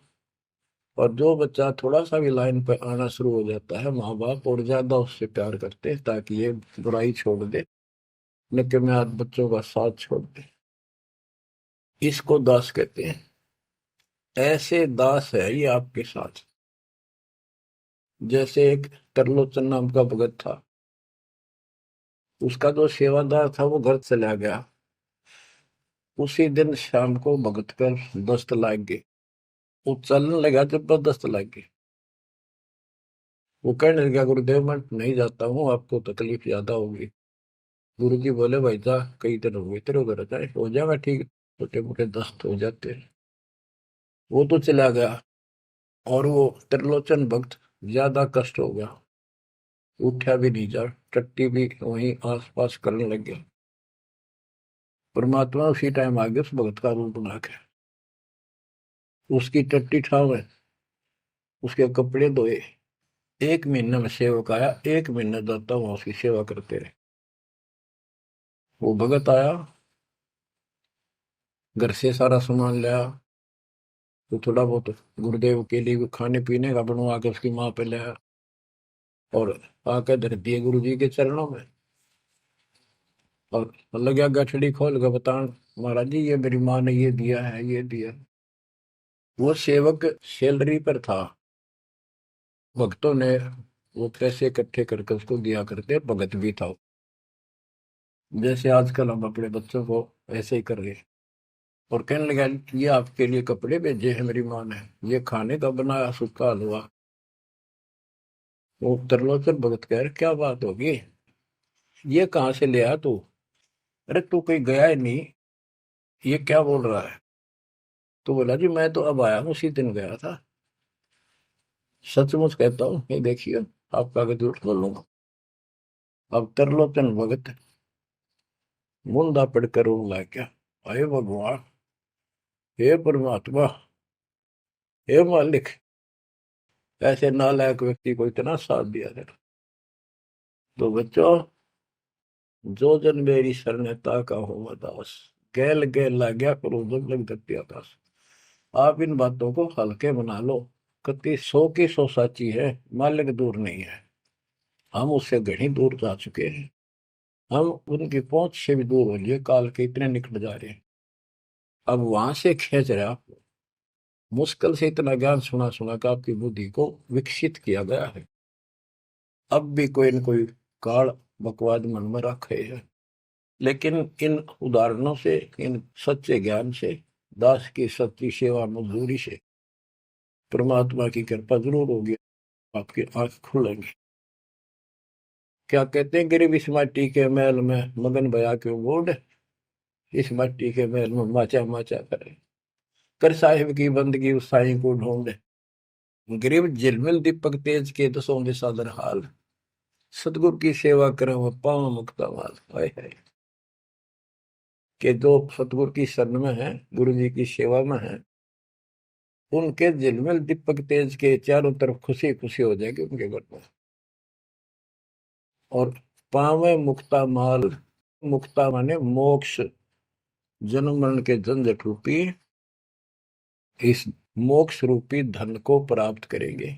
और जो बच्चा थोड़ा सा भी लाइन पर आना शुरू हो जाता है, माँ बाप और ज्यादा उससे प्यार करते हैं ताकि ये बुराई छोड़ दे, लेकिन मैं आज बच्चों का साथ छोड़ दे। इसको दास कहते हैं। ऐसे दास है ये आपके साथ। जैसे एक तरलोचन नाम का भगत था, उसका जो सेवादार था वो घर चला गया। उसी दिन शाम को भगत पर दस्त लाग गई, वो चलने लगा, जबरदस्त लाग गई। वो कहने लगा, गुरुदेव मैं नहीं जाता हूँ, आपको तकलीफ ज्यादा होगी। गुरु जी बोले, भाई जा, कई दिन हो गए तेरे उधर, जाए हो जाएगा ठीक, छोटे मोटे दस्त हो जाते हैं। वो तो चला गया, और वो त्रिलोचन भक्त ज्यादा कष्ट हो गया, उठा भी नहीं जा, टट्टी भी वहीं आस पास करने लग गया। परमात्मा उसी टाइम आ गया उस भगत का रूप बना के, उसकी टट्टी ठावे, उसके कपड़े धोए। एक महीने में सेवक आया, एक महीने दाता वहां उसकी सेवा करते रहे। वो भगत आया, घर से सारा सामान लाया, तो थोड़ा बहुत गुरुदेव के लिए खाने पीने का बनवा के उसकी माँ पे लाया, और आके धर दिए गुरु जी के चरणों में। और लगा गठड़ी खोल के बतान, महाराज जी ये मेरी माँ ने ये दिया है, ये दिया। वो सेवक सैलरी पर था, भक्तों ने वो पैसे इकट्ठे करके उसको दिया करते, भगत भी था। जैसे आजकल हम अपने बच्चों को ऐसे ही कर रहे हैं। और कहने लगा, ये आपके लिए कपड़े भेजे हैं मेरी माँ ने, ये खाने का बनाया सूखा हलवा। वो त्रिलोचन भगत कह रहे, क्या बात होगी, ये कहाँ से ले आया तू? अरे तू कहीं गया ही नहीं, ये क्या बोल रहा है? तो बोला, जी मैं तो अब आया हूँ, उसी दिन गया था। सचमुच कहता हूँ, ये देखिए, आपका आगे झूठ बोलूंगा। अब त्रिलोचन भगत मुंदा पड़कर रोने लग गया, अरे भगवान, हे परमात्मा, हे मालिक, ऐसे नालायक व्यक्ति को इतना साथ दिया है। तो बच्चों, जो जन मेरी शरणता का हो दास, गैल गैल ला गया करो जब लग धरती आकाश। आप इन बातों को हल्के बना लो, कति 100 की 100 साची है, मालिक दूर नहीं है, हम उससे घनी दूर जा चुके हैं, हम उनकी पहुंच से भी दूर हो लिए, काल के इतने निकट जा रहे हैं। अब वहां से खींच रहे आप, मुश्किल से इतना ज्ञान सुना सुना कर आपकी बुद्धि को विकसित किया गया है। अब भी कोई न कोई काल बकवाद मन में रखे है। लेकिन इन उदाहरणों से, इन सच्चे ज्ञान से, दास की सच्ची सेवा मजदूरी से परमात्मा की कृपा जरूर होगी, आपकी आंख खुलेंगी। क्या कहते हैं, गिरिव इस माटी के महल में मगन भया क्यों बोर्ड, इस मिट्टी के महल में माचा माचा करे, कर साहिब की बंदगी उस साईं को ढूंढे। गिरिव झिलमिल दीपक तेज के दसों दिशा दर हाल, सतगुरु की सेवा करें वो पावन मुक्ता माल। हाय हाय, के जो सतगुरु की शरण में है, गुरु जी की सेवा में है, उनके झिलमिल दीपक तेज के चारों तरफ खुशी खुशी हो जाएगी उनके घर में। और पावे मुक्ता माल, मुक्ता माने मोक्ष, जन्म मरण के झंझट रूपी इस मोक्ष रूपी धन को प्राप्त करेंगे।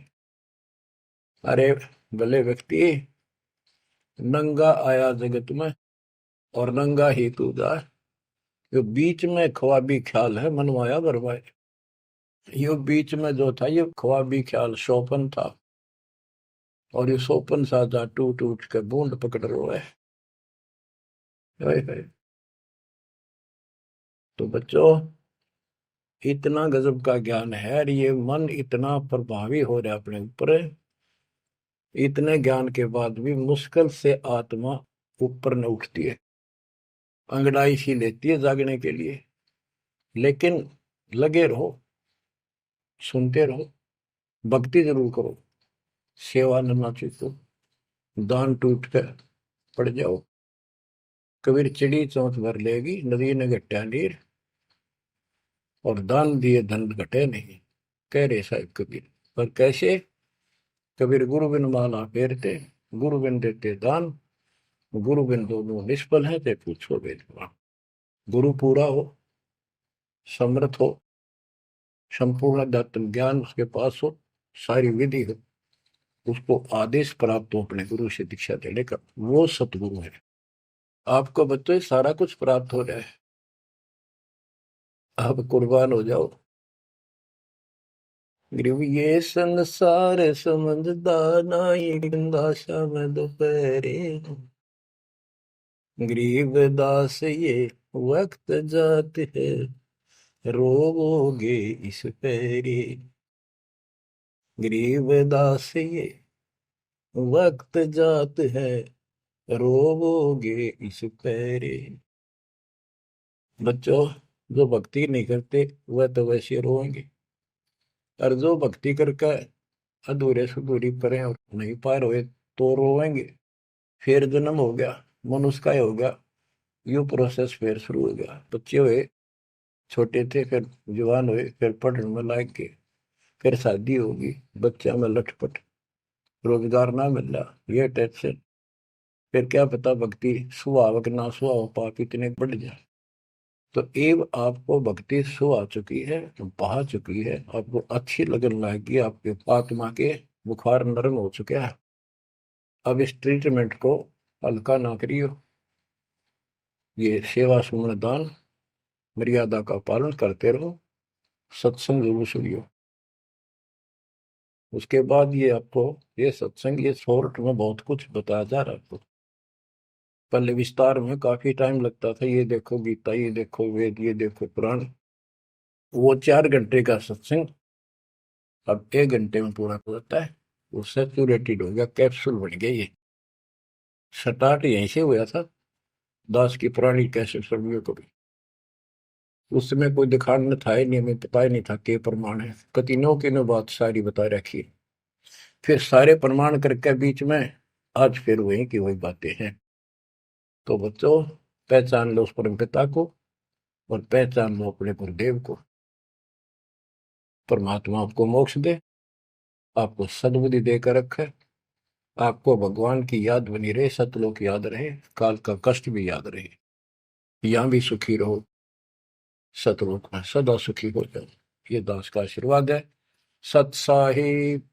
अरे भले व्यक्ति, नंगा आया जगत में और नंगा ही तू जा, यो बीच में ख्वाबी ख्याल है मनवाया बरवाए। यो बीच में जो था ये ख्वाबी ख्याल शोपन था, और ये शोपन साजा टूट टूट के बूंद पकड़ रोए। तो बच्चों, इतना गजब का ज्ञान है, और ये मन इतना प्रभावी हो रहा है अपने ऊपर, इतने ज्ञान के बाद भी मुश्किल से आत्मा ऊपर न उठती है, अंगड़ाई सी लेती है जागने के लिए। लेकिन लगे रहो, सुनते रहो, भक्ति जरूर करो, सेवा न चूको, दान टूट कर पड़ जाओ। कबीर चिड़ी चौंच भर लेगी, नदी ने घटा नीर, और दान दिए धन घटे नहीं, कह रहे साहिब कबीर। पर कैसे? कबीर गुरु बिन माला फेरते, गुरु बिन देते दान, गुरु बिन दोनों निष्फल है, ते पूछो वेदवान। गुरु पूरा हो, समर्थ हो, संपूर्ण अध्यात्म ज्ञान उसके पास हो, सारी विधि हो, उसको आदेश प्राप्त हो अपने गुरु से दीक्षा देने का, वो सतगुरु है। आपको बच्चों सारा कुछ प्राप्त हो रहा है, आप कुर्बान हो जाओ। गुरु ये संसार समझदा नाई, दासा में दोपहरे, गरीब दास ये वक्त जात है, रोवोगे इस पैरी। गरीब दास ये वक्त जात है, रोवोगे इस पैरी। बच्चों, जो भक्ति नहीं करते वह तो वैसे रोएंगे, और जो भक्ति करके अधूरे सुधूरी परे और नहीं पार हुए तो रोएंगे। फिर जन्म हो गया, मनुष्य का हो गया, यू प्रोसेस फिर शुरू हो गया। बच्चे हुए, छोटे थे, फिर जवान हुए, फिर पढ़ने में लायक के, फिर शादी होगी, बच्चा में लटपट, रोजगार ना मिल रहा, ये टेंशन, फिर क्या पता भक्ति सुहावक ना सुहाव पाप इतने बढ़ जाए। तो एव आपको भक्ति सो आ चुकी है, बहा चुकी है, आपको अच्छी लगन लगी, आपके आत्मा के बुखार नरम हो चुका है। अब इस ट्रीटमेंट को हल्का ना करियो, ये सेवा सुमन दान मर्यादा का पालन करते रहो, सत्संग जरूर सुनियो। उसके बाद ये आपको ये सत्संग, ये शॉर्ट में बहुत कुछ बताया जा रहा है आपको। पहले विस्तार में काफी टाइम लगता था, ये देखो गीता, ये देखो वेद, ये देखो पुराण, वो 4 घंटे का सत्संग अब 1 घंटे में पूरा हो जाता है। वो सैचुरेटेड हो गया, कैप्सूल बन गया। ये स्टार्ट यहीं से हुआ था, दास की पुरानी कैसेट सर्वियों को भी। उस समय कोई दिखाने था ही नहीं, हमें पता ही नहीं था के प्रमाण है, कतिनों की नो बात सारी बता रखी। फिर सारे प्रमाण करके बीच में आज फिर वही की वही बातें हैं। तो बच्चों, पहचान लो उस परम पिता को, और पहचान लो अपने गुरुदेव को। परमात्मा आपको मोक्ष दे, आपको सद्बुद्धि देकर रखे, आपको भगवान की याद बनी रहे, सतलोक याद रहे, काल का कष्ट भी याद रहे, यहाँ भी सुखी रहो, सतलोक में सदा सुखी हो जाओ। ये दास का आशीर्वाद है। सत साहिब।